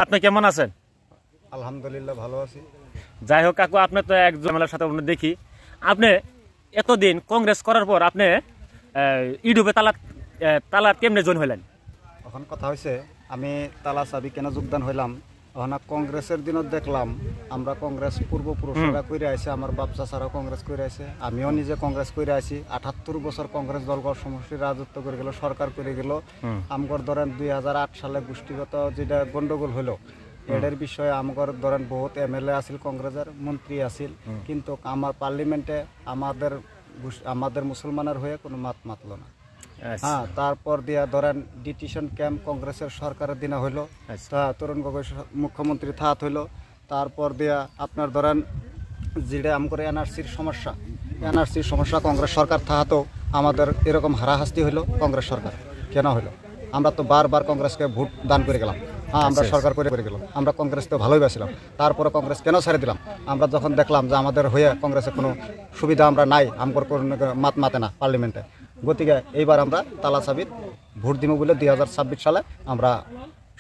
আপনি কেমন আছেন? আলহামদুলিল্লাহ ভালো আছি। যাই হোক কাকু, আপনি তো এক ঝামেলার সাথে দেখি আপনি এতদিন কংগ্রেস করার পর আপনি ইউটিউবে তালা কেমনে জয়েন হইলেন? এখন কথা হয়েছে আমি তালা চাবি কেন যোগদান হইলাম। এখন কংগ্রেসের দিনত দেখলাম আমরা কংগ্রেস পূর্বপুরুষরা করে আছে, আমার বাপ চাচারাও কংগ্রেস করে আছে, আমিও নিজে কংগ্রেস করে আছি। 78 বছর কংগ্রেস দলগত সমষ্টির রাজত্ব করে গেল, সরকার করে গেল। আমগর ধরেন 2008 সালে গোষ্ঠীগত যেটা গন্ডগোল হলো এটার বিষয়ে আমগর ধরেন বহুত এমএলএ আছিল, কংগ্রেসের মন্ত্রী আছিল, কিন্তু আমার পার্লামেন্টে আমাদের মুসলমানের হয়ে কোনো মাতল না। হ্যাঁ, তারপর দিয়া ধরেন ডিটিশন ক্যাম্প কংগ্রেসের সরকারের দিনে হইলো, তরুণ গগৈ মুখ্যমন্ত্রী থাত হইলো। তারপর দিয়া আপনার ধরেন যেটা আমগর এনআরসির সমস্যা কংগ্রেস সরকার থাহাতেও আমাদের এরকম হারাহাস্তি হইলো। কংগ্রেস সরকার কেন হইলো? আমরা তো বারবার কংগ্রেসকে ভোট দান করে গেলাম, হ্যাঁ আমরা সরকার করে গেলাম, আমরা কংগ্রেস তো ভালোই বাসিলাম। তারপরে কংগ্রেস কেন ছেড়ে দিলাম? আমরা যখন দেখলাম যে আমাদের হয়ে কংগ্রেসের কোনো সুবিধা আমরা নাই, আমগর মাতে না পার্লামেন্টে, গতিকে এইবার আমরা তালা চাবির ভোট দিব বলে 2026 সালে আমরা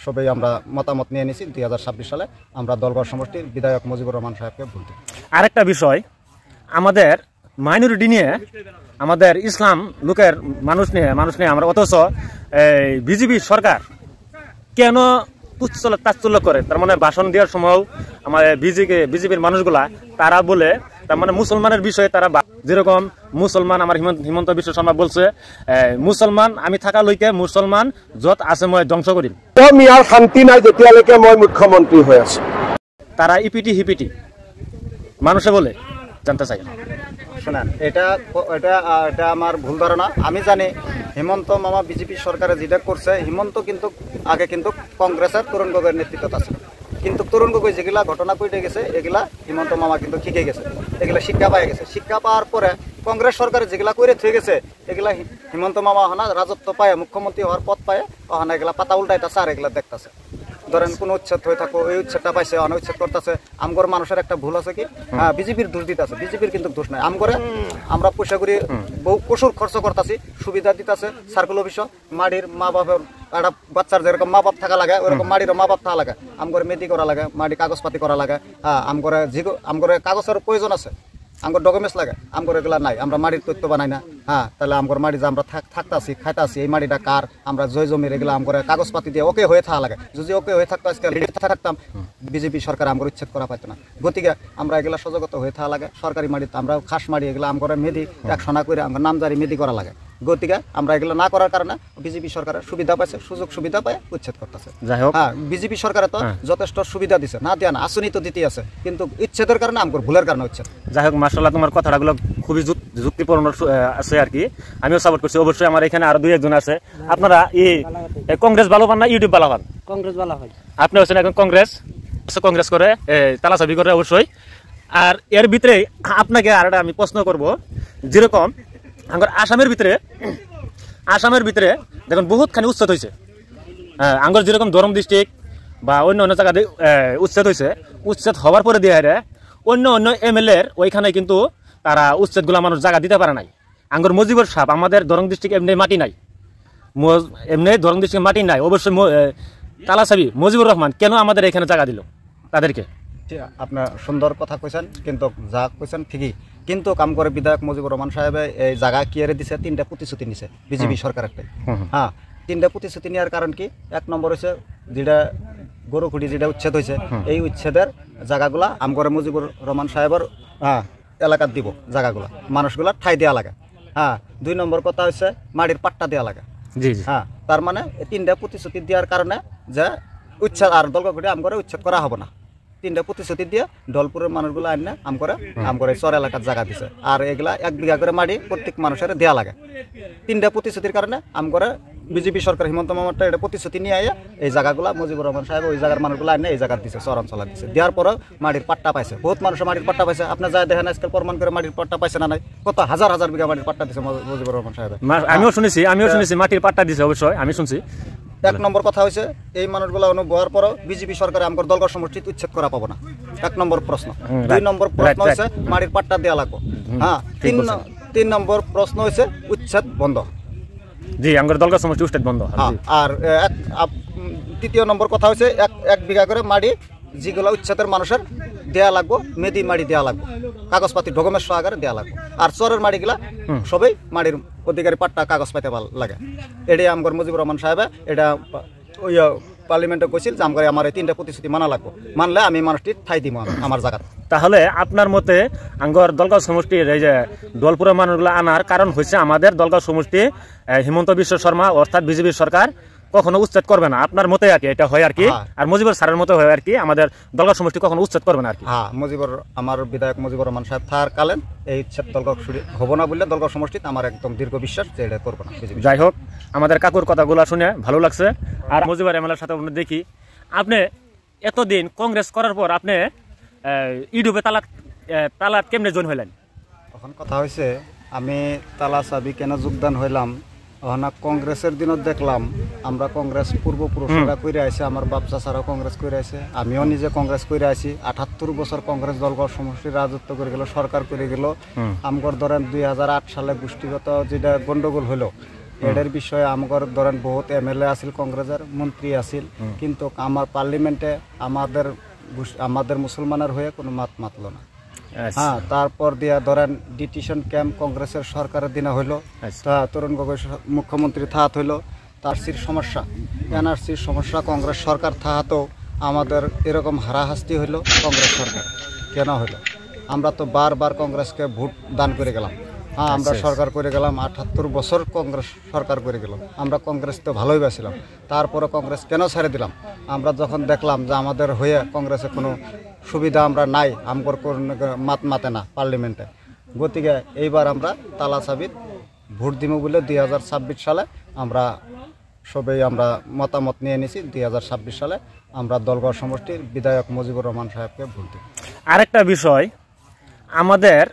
সবাই আমরা মতামত নিয়ে নিয়েছি। 2026 সালে আমরা দলগড় সমষ্টির বিধায়ক মুজিবুর রহমান সাহেবকে ভোট দিই। আরেকটা বিষয়, আমাদের মাইনরিটি নিয়ে, আমাদের ইসলাম লোকের মানুষ নিয়ে আমরা অথচ বিজেপি সরকার কেন তাচ্ছল্য করে? তার মানে ভাষণ দেওয়ার সময় আমাদের বিজেপির মানুষগুলা তারা বলে তার মানে মুসলমানের বিষয়ে তারা, যেরকম মুসলমান আমার হিমন্ত বিশ্ব শর্মা বলছে, মুসলমান আমি থাকা লইকে মুসলমান যত আছে মই ধ্বংস করিম। মিয়ার শান্তি নাই যেতিয়ালৈকে মই মুখ্যমন্ত্রী হয়ে আছি। তারা ইপিটি হিপিটি মানুষে বলে, জানতে চাই। শোনেন, এটা আমার ভুল ধারণা। আমি জানি হিমন্ত মামা বিজেপি সরকারে যেটা করছে, হিমন্ত কিন্তু আগে কিন্তু কংগ্রেসের তরুণ গগৈর নেতৃত্বত আছে, কিন্তু তরুণ গগৈ যেগুলা ঘটনা করে গেছে এগুলা হিমন্ত মামা কিন্তু শিখে গেছে, এগুলা শিক্ষা পাই গেছে। শিক্ষা পাওয়ার পরে কংগ্রেস সরকারে যেগুলা করে থয়ে গেছে এগুলা হিমন্ত মামা হনা রাজত্ব পায়, মুখ্যমন্ত্রী হওয়ার পথ পায়, ওখানে এগুলা পাতা উল্টাইতেছে আর এগুলা দেখতেছে। ধরেন কোন উচ্ছেদ হয়ে থাকো, এই উচ্ছেদটা পাইছে, অনেক উচ্ছেদ করতেছে। আমগর মানুষের একটা ভুল আছে কি, হ্যাঁ বিজেপির দোষ দিতে আছে, বিজেপির কিন্তু দোষ নাই। আমগরে আমরা পয়সা করি বহু প্রচুর খরচ করতেছি, সুবিধা দিতেছে সার্কুল অফিস, মাটির মা বাপের একটা বাচ্চার যেরকম মা বাপ থাকা লাগে ওরকম মাটিরও মা বাপ থাকা লাগে, আমগরে মেদি করা লাগে, মাটি কাগজপাতি করা লাগে। হ্যাঁ, আমগরে কাগজের প্রয়োজন আছে, আমগর ডকুমেন্টস লাগে, আমগর এগুলা নাই, আমরা মাটির তথ্য বানাই না। হ্যাঁ, তাহলে আমগর মাটি যে আমরা থাকতাছি খাইতাছি, এই মাটিটা কার, আমরা জয় জমির এগুলা আমগরে কাগজপাতি দিয়ে ওকে হয়ে থাকা লাগে। যদি ওকে হয়ে থাকতো আজকে থাকতাম, বিজেপি সরকার আমগর উচ্ছেদ করা পাইতো না। গতিকে আমরা এগুলা সজাগত হয়ে থাকা লাগে। সরকারি মাটিতে আমরা খাস মাটি এগুলা আমগরে মেদি 100 না করে আমার নামজারি মেদি করা লাগে। গতিকে আমরা এগুলো না করার কারণে বিজেপি সরকারের সুবিধা পাইছে, সুযোগ সুবিধা পায় উচ্ছেদ করতেছে। হ্যাঁ, বিজেপি সরকারে তো যথেষ্ট সুবিধা দিছে, না দেয়া না, আসনি তো দিতেই আছে, কিন্তু উচ্ছেদের কারণে আমগর ভুলের কারণে উচ্ছেদ। যাই হোক, মাশাআল্লাহ তোমার কথাগুলো খুবই যুক্তিপূর্ণ আছে আর কি, আমিও সাপোর্ট করছি। অবশ্যই আমার এখানে আরো 2-1 জন আছে। আপনারা এই কংগ্রেস ভালো পান না ইউটিউব ভালো পান? কংগ্রেস ভালো হয়। আপনি হচ্ছেন এখন কংগ্রেস করে তালাচাবি করে অবশ্যই। আর এর ভিতরে আপনাকে আর আমি প্রশ্ন করব, যেরকম আমার আসামের ভিতরে দেখুন বহুতখানি উচ্ছেদ হয়েছে। হ্যাঁ, আঙ্গর যেরকম দরম ডিস্ট্রিক্ট বা অন্য জায়গাতে উচ্ছেদ হয়েছে, উচ্ছেদ হওয়ার পরে দিয়ে অন্য এমএলএর ওইখানে কিন্তু তারা উচ্ছেদগুলো মানুষ জায়গা দিতে পারে নাই। আঙ্গর মজিবুর সাহেব, আমাদের দরং ডিস্ট্রিক্ট এমনি মাটি নাই, দরং ডিস্ট্রিক্ট মাটি নাই। অবশ্যই তালাচাবি মুজিবুর রহমান কেন আমাদের এখানে জায়গা দিল তাদেরকে? আপনার সুন্দর কথা কইছেন, কিন্তু যা কইছেন ঠিকই, কিন্তু কাম করে বিধায়ক মুজিবুর রহমান সাহেব এই জায়গা কিয়ারে দিছে, 3টা প্রতিশ্রুতি নিছে বিজেপি সরকারের। হ্যাঁ, 3টা প্রতিশ্রুতি নেওয়ার কারণ কি? 1 নম্বর হচ্ছে যেটা গরুখুঁটি যেটা উচ্ছেদ হয়েছে, এই উচ্ছেদের জায়গাগুলা আমগরে মুজিবুর রহমান সাহেবের এলাকাত দিব, জায়গাগুলা মানুষগুলা ঠাই দেওয়া লাগে। হ্যাঁ, 2 নম্বর কথা হচ্ছে মাটির পাট্টা দেওয়া লাগে। হ্যাঁ, তার মানে 3টা প্রতিশ্রুতি দেওয়ার কারণে যে উচ্ছেদ আর দলগড়ে আমগরে উচ্ছেদ করা হবে না। 3টা প্রতিশ্রুতি দিয়ে দলপুরের মানুষগুলো আইনে আমগরে চর এলাকার জায়গা দিছে, আর এগুলা 1 বিঘা করে মাটি প্রত্যেক মানুষের দেওয়া লাগে। 3টা প্রতিশ্রুতির কারণে আমগরে বিজেপি সরকার হিমন্ত মামাটা এটা প্রতিশ্রুতি নিয়ে আইয়া এই জায়গাগুলা মুজিবুর রহমান সাহেব ওই জায়গার মানুষগুলো আইনে এই জায়গা দিছে, চর অঞ্চল দিছে। দেওয়ার পরও মাটির পাট্টা পাইছে, বহুত মানুষ মাটির পাট্টা পাইছে। আপনার যা দেখেন আজকাল প্রমাণ করে মাটির পাট্টা পাইছে না নাই, কত হাজার বিঘা মাটির পাট্টা দিছে মুজিবুর রহমান সাহেব। আমিও শুনেছি মাটির পাট্টা দিছে, অবশ্যই আমি শুনছি। 1 নম্বর কথা হয়েছে এই মানুষগুলো অনুভবের পরও বিজেপি সরকারে আমগর দলগড় সমষ্টিত উচ্ছেদ করা পাবো না, 1 নম্বর প্রশ্ন। 2 নম্বর প্রশ্ন হয়েছে মাটির পাট্টা দেওয়া লাগবো। হ্যাঁ, 3 নম্বর প্রশ্ন হয়েছে উচ্ছেদ বন্ধ। জি, আমগর দলগড় সমষ্টি উচ্ছেদ বন্ধ। আর তৃতীয় নম্বর কথা হচ্ছে এক বিঘা করে মাটি যেগুলো উচ্ছেদের মানুষের দেয়া লাগবো, মেদি মাটি দেওয়া লাগবো, কাগজপাতি ডকুমেন্ট সহকারে দেওয়া লাগবো। আর চরের মাটিগুলা সবাই মাটির অধিকারী পাট্টা কাগজ পাইতে লাগে। এটাই আমার মুজিবুর রহমান সাহেব এটা ওই পার্লামেন্টে কইছিল যে আমার এই 3টা প্রতিশ্রুতি মানা লাগবো, মানলে আমি মানুষটির ঠাই দিব আমার জায়গা। তাহলে আপনার মতে আঙ্গর দলগাঁও সমষ্টির এই যে দলপুরের মানুষগুলো আনার কারণ হচ্ছে আমাদের দলগাঁও সমষ্টি হিমন্ত বিশ্ব শর্মা অর্থাৎ বিজেপি সরকার কখনো উচ্ছেদ করবে না, আপনার মতে আর কি এটা হয় আর কি। আর মুজিবুর স্যারের মতো হয় আর কি, আমাদের দলগাঁও সমষ্টি কখনো উচ্ছেদ করবে না আর কি। হ্যাঁ, আমার বিধায়ক মুজিবুর রহমান সাহেব থাকার কালেন এই উচ্ছেদ দলগাঁও হবো না বললে দলগাঁও সমষ্টিতে আমার একদম দীর্ঘ বিশ্বাস যে এটা করবো না। যাই হোক, আমাদের কাকুর কথাগুলো শুনে ভালো লাগছে। আর মুজিবুর রহমানের সাথে দেখি আপনি এতদিন কংগ্রেস করার পর আপনি ইউটিউবে তালাত কেমনে জয়েন হইলেন? এখন কথা হয়েছে আমি তালা চাবি কেন যোগদান হইলাম, কংগ্রেসের দিনত দেখলাম আমরা কংগ্রেস পূর্বপুরুষরা করে আইছে, আমার বাপ চাচারাও কংগ্রেস করে আইছে, আমিও নিজে কংগ্রেস করে আইছি। 78 বছর কংগ্রেস দলগড় সমষ্টির রাজত্ব করে গেল, সরকার করে গেল। আমগর ধরেন 2008 সালে গোষ্ঠীগত যেটা গন্ডগোল হলো এটার বিষয়ে আমগর ধরেন বহুত MLA আছিল, কংগ্রেসের মন্ত্রী আছিল, কিন্তু আমার পার্লামেন্টে আমাদের মুসলমানের হয়ে কোনো মাতলো না। হ্যাঁ, তারপর দিয়া ধরেন ডিটিশন ক্যাম্প কংগ্রেসের সরকারের দিনে হইলো, তরুণ গগৈ মুখ্যমন্ত্রী থাহাত হইলো। তারসির সমস্যা NRCর সমস্যা কংগ্রেস সরকার থাহাতেও আমাদের এরকম হারাহাস্তি হইলো। কংগ্রেস সরকার কেন হইলো? আমরা তো বারবার কংগ্রেসকে ভোট দান করে গেলাম। হ্যাঁ, আমরা সরকার করে গেলাম, 78 বছর কংগ্রেস সরকার করে গেলাম, আমরা কংগ্রেস তো ভালোই বাসিলাম। তারপরে কংগ্রেস কেন ছেড়ে দিলাম? আমরা যখন দেখলাম যে আমাদের হয়ে কংগ্রেসে কোনো সুবিধা আমরা নাই, আমগর মাতে না পার্লামেন্টে, গতিকে এইবার আমরা তালা চাবিত ভোট দিব বলে 2026 সালে আমরা সবাই আমরা মতামত নিয়ে নিছি। 2026 সালে আমরা দলগড় সমষ্টির বিধায়ক মুজিবুর রহমান সাহেবকে ভোট দিব। আরেকটা বিষয়, আমাদের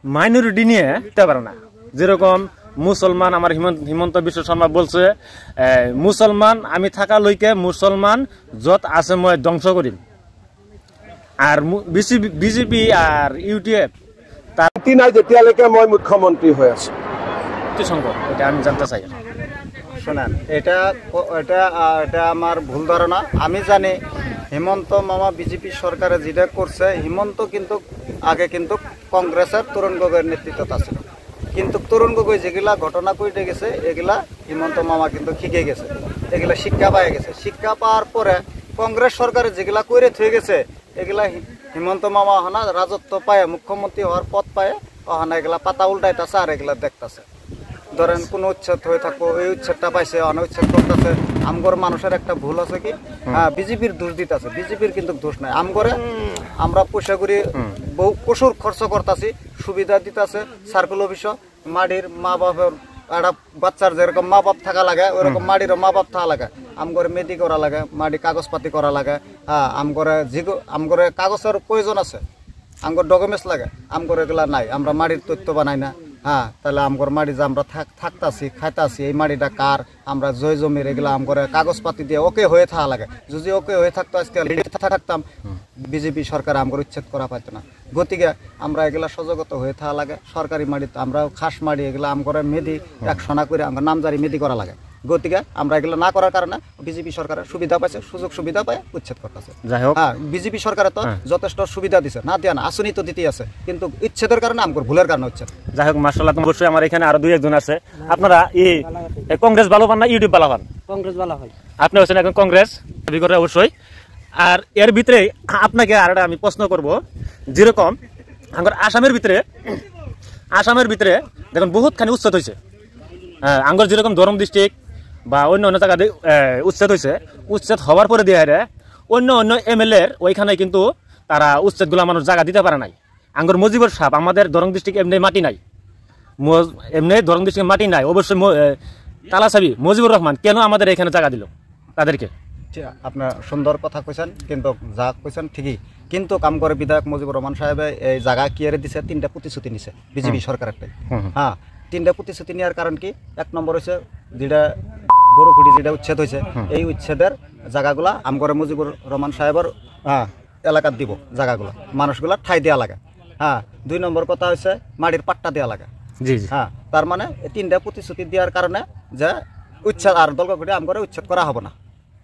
মাইনরিটি নিয়ে দিতে পারে না। যেরকম মুসলমান, আমার হিমন্ত বিশ্ব শর্মা বলছে মুসলমান আমি থাকা লইকে মুসলমান যত আছে মই ধ্বংস করিম। আর বিজেপি আর ইউটিএফ নাই যেতিয়ালৈকে মই মুখ্যমন্ত্রী হয়ে আছি। এটা আমি জানতে চাই। শোনেন, এটা আমার ভুল ধারণা। আমি জানি হিমন্ত মামা বিজেপি সরকারে যেটা করছে, হিমন্ত কিন্তু আগে কিন্তু কংগ্রেসের তরুণ গগৈর নেতৃত্বত আছে, কিন্তু তরুণ গগৈ যেগুলা ঘটনা করে গেছে এগুলা হিমন্ত মামা কিন্তু শিখে গেছে, এগুলা শিক্ষা পাই গেছে। শিক্ষা পাওয়ার পরে কংগ্রেস সরকারে যেগুলা করে থয়ে গেছে এগুলা হিমন্ত মামা হনা রাজত্ব পায়, মুখ্যমন্ত্রী হওয়ার পথ পায়, ওখানে এগুলা পাতা উল্টাইতেছে আর এগুলা দেখতেছে। ধরেন কোনো উচ্ছেদ হয়ে থাকবো, এই উচ্ছেদটা পাইছে, অনেক উচ্ছেদ করতেছে। আমগর মানুষের একটা ভুল আছে কি, হ্যাঁ, বিজেপির দোষ দিতেছে, বিজেপির কিন্তু দোষ নাই। আমগরে আমরা পয়সা করি বহু প্রচুর খরচ করতেছি, সুবিধা দিতেছে সার্কেল অফিস, মাটির মা বাপের একটা বাচ্চার যেরকম মা বাপ থাকা লাগে ওইরকম মাটিরও মা বাপ থাকা লাগে, আমগরে মেদি করা লাগে, মাটি কাগজপাতি করা লাগে। হ্যাঁ, আমগরে কাগজের প্রয়োজন আছে, আমগর ডকুমেন্টস লাগে, আমগর এগুলা নাই, আমরা মাটির তথ্য বানাই না। হ্যাঁ, তাহলে আমগর মাটি যে আমরা থাকতাছি খাইতাছি, এই মাটিটা কার, আমরা জয় জমির, এগুলা আমগরে কাগজপাতি দিয়ে ওকে হয়ে থাকা লাগে। যদি ওকে হয়ে থাকতো আজকে থাকতাম, বিজেপি সরকার আমগর উচ্ছেদ করা পাইতো না। গতিকে আমরা এগুলা সজাগত হয়ে থাকা লাগে। সরকারি মাটিতে আমরা খাস মাটি এগুলা আমগরে মেদি 100 করে আমার নামজারি মেদি করা লাগে। গতিকে আমরা এগুলো না করার কারণে বিজেপি সরকারের সুবিধা পাইছে, সুযোগ সুবিধা পায় উচ্ছেদ করতেছে। হ্যাঁ, বিজেপি সরকারে তো যথেষ্ট সুবিধা দিছে, না দেয়া না, আসনি তো দিতেই আছে, কিন্তু উচ্ছেদের কারণে আমগর ভুলের কারণে উচ্ছেদ। যাই হোক, মাশাআল্লাহ, অবশ্যই আমার এখানে আরো 2-1 আছে। আপনারা এই কংগ্রেস ভালো পান না ইউটিউব ভালো পান? কংগ্রেস ভালো হয়। আপনি হচ্ছেন এখন কংগ্রেস দাবি করে অবশ্যই। আর এর ভিতরে আপনাকে আর আমি প্রশ্ন করব, যেরকম আমার আসামের ভিতরে দেখুন বহুতখানি উচ্ছেদ হয়েছে। আঙ্গর যেরকম ধরম ডিস্ট্রিক্ট বা অন্য অন্য জায়গাতে উচ্ছেদ হয়েছে, উচ্ছেদ হওয়ার পরে দিয়ে অন্য MLA ওইখানে কিন্তু তারা উচ্ছেদগুলো মানুষ জায়গা দিতে পারে নাই। আঙ্গর মুজিবুর সাহেব আমাদের দরং ডিস্ট্রিক্ট এমনি মাটি নাই, দরং ডিস্ট্রিক্ট মাটি নাই, অবশ্যই তালাচাবি মুজিবুর রহমান কেন আমাদের এখানে জায়গা দিল তাদেরকে? আপনার সুন্দর কথা কইছেন, কিন্তু যা কইছেন ঠিকই, কিন্তু কাম করে বিধায়ক মুজিবুর রহমান সাহেব এই জায়গা কিয়ারে দিছে, 3টা প্রতিশ্রুতি নিছে বিজেপি সরকারের। হ্যাঁ, 3টা প্রতিশ্রুতি নেওয়ার কারণ কি, 1 নম্বর হচ্ছে যেটা গরুখুড়ি যেটা উচ্ছেদ হয়েছে, এই উচ্ছেদের জায়গাগুলা আমগরে মুজিবুর রহমান সাহেবের এলাকার দিব, জায়গাগুলা মানুষগুলা ঠাই দেওয়া লাগে। হ্যাঁ, 2 নম্বর কথা হচ্ছে মাটির পাট্টা দেওয়া লাগে। হ্যাঁ, তার মানে 3টা প্রতিশ্রুতি দেওয়ার কারণে যে উচ্ছেদ আর দলগড়ি আমগরে উচ্ছেদ করা হবে না।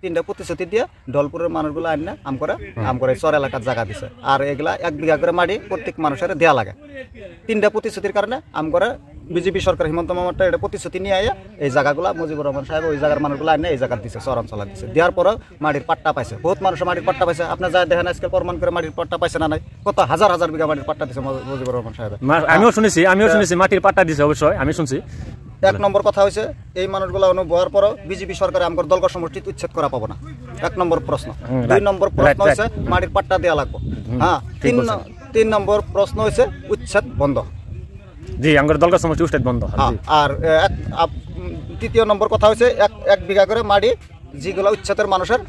তিনটা প্রতিশ্রুতি দিয়ে দলপুরের মানুষগুলো আইনা আমকরে চর এলাকার জায়গা দিছে আর এগুলা 1 বিঘা করে মাটি প্রত্যেক মানুষের দেয়া লাগে তিনটা প্রতিশ্রুতির কারণে আমকরে বিজেপি সরকার হিমন্ত মামাটা এটা প্রতিশ্রুতি নিয়ে আইয়া এই জায়গাগুলো মুজিবুর রহমান সাহেব ওই জায়গার মানুষগুলো আইনা এই জায়গা দিছে চরাঞ্চলা দিছে দেওয়ার পরে মাটির পাট্টা পাইছে বহুত মানুষ মাটির পাট্টা পাইছে আপনার যা দেখেন আজকে প্রমাণ করে মাটির পাট্টা পাইছে না নাই কত হাজার হাজার বিঘা মাটির পাট্টা দিছে মুজিবুর রহমান সাহেব আমিও শুনেছি মাটির পাট্টা দিছে অবশ্যই আমি শুনছি 1 নম্বর কথা হয়েছে এই মানুষগুলো অনুভবের পরও বিজেপি সরকারে আমার দলগত সমষ্টিত উচ্ছেদ করা পাবো না 1 নম্বর প্রশ্ন 2 নম্বর প্রশ্ন হয়েছে মাটির পাট্টা দেওয়া লাগবে হ্যাঁ 3 নম্বর প্রশ্ন হয়েছে উচ্ছেদ বন্ধ জি আমার দলগত সমষ্টি উচ্ছেদ বন্ধ আর 3 নম্বর কথা হয়েছে 1 বিঘা করে মাটি যেগুলো উচ্ছেদের মানুষের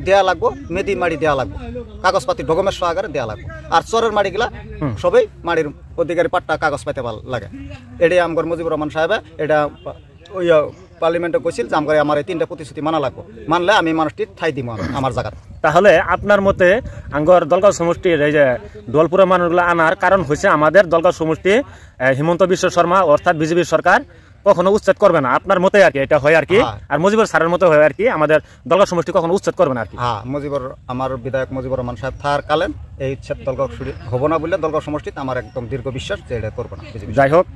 দেয়া লাগবো মেদি মাটি দেওয়া লাগবে কাগজপাতি ডকুমেন্ট সহকারে দেওয়া লাগবে আর চরের মাটিগুলা সবাই মাটির অধিকারী পাট্টা কাগজ পাইতে লাগে এটাই আমার মুজিবুর রহমান সাহেব এটা ওই পার্লামেন্টে কইছিল যে আমার এই 3টা প্রতিশ্রুতি মানা লাগবে মানলে আমি মানুষটির ঠাই দিব আমার জায়গা তাহলে আপনার মতে আঙ্গর দলগত সমষ্টির এই যে দলপুরের মানুষগুলো আনার কারণ হয়েছে আমাদের দলগত সমষ্টি হিমন্ত বিশ্ব শর্মা অর্থাৎ বিজেপি সরকার কখনো উচ্ছেদ করবে না আপনার মতে আর কি এটা হয় আর কি আর মুজিবুর স্যারের মতে হয় আর কি আমাদের দলগত সমষ্টি কখনো উচ্ছেদ করবে না আর কি আমার বিধায়ক মুজিবুর রহমান সাহেব থাকার কালেন এই উচ্ছেদ দলগত হবো না বলে দলগত সমষ্টিতে আমার একদম দীর্ঘ বিশ্বাস যে এটা করবো না যাই হোক